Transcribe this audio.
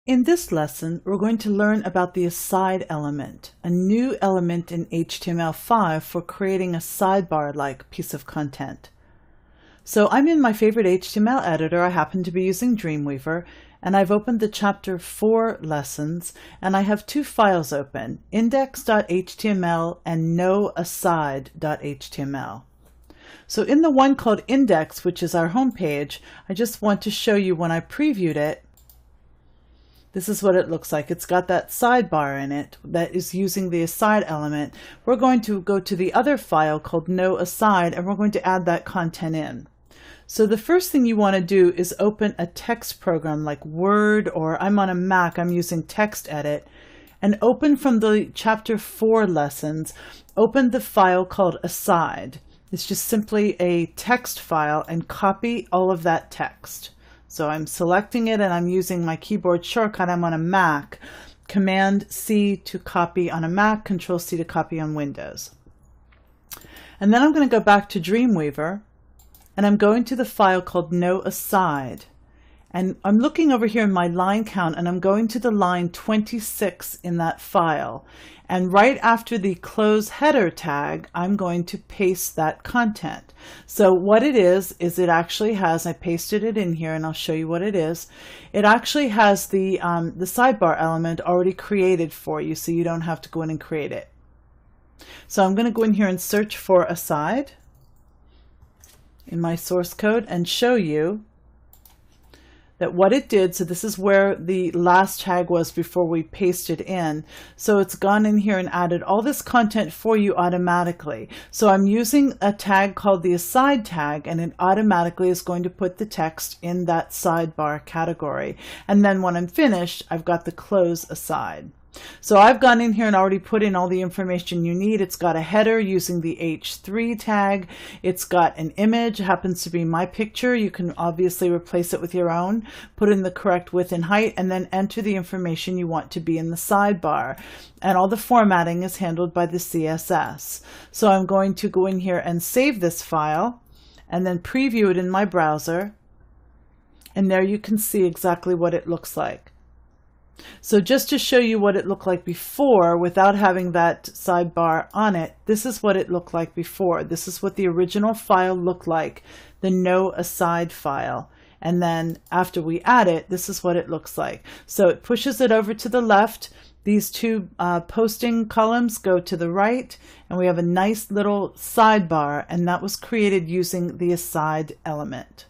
In this lesson, we're going to learn about the aside element, a new element in HTML5 for creating a sidebar-like piece of content. So I'm in my favorite HTML editor. I happen to be using Dreamweaver, and I've opened the Chapter 4 lessons, and I have two files open, index.html and noaside.html. So in the one called index, which is our home page, I just want to show you when I previewed it. This is what it looks like. It's got that sidebar in it that is using the aside element. We're going to go to the other file called noaside, and we're going to add that content in. So the first thing you want to do is open a text program like Word, or I'm on a Mac, I'm using TextEdit, and open from the Chapter 4 lessons, open the file called aside. It's just simply a text file, and copy all of that text. So I'm selecting it and I'm using my keyboard shortcut. I'm on a Mac. Command C to copy on a Mac, Control C to copy on Windows. And then I'm going to go back to Dreamweaver and I'm going to the file called noaside. And I'm looking over here in my line count and I'm going to the line 26 in that file. And right after the close header tag, I'm going to paste that content. So what it is it actually has, I pasted it in here and I'll show you what it is. It actually has the sidebar element already created for you, so you don't have to go in and create it. So I'm going to go in here and search for aside in my source code and show you that what it did, so this is where the last tag was before we pasted in. So it's gone in here and added all this content for you automatically. So I'm using a tag called the aside tag, and it automatically is going to put the text in that sidebar category. And then when I'm finished, I've got the close aside. So I've gone in here and already put in all the information you need. It's got a header using the H3 tag. It's got an image, it happens to be my picture. You can obviously replace it with your own. Put in the correct width and height, and then enter the information you want to be in the sidebar. And all the formatting is handled by the CSS. So I'm going to go in here and save this file and then preview it in my browser. And there you can see exactly what it looks like. So just to show you what it looked like before without having that sidebar on it, this is what it looked like before. This is what the original file looked like, the noaside file. And then after we add it, this is what it looks like. So it pushes it over to the left. These two posting columns go to the right, and we have a nice little sidebar, and that was created using the aside element.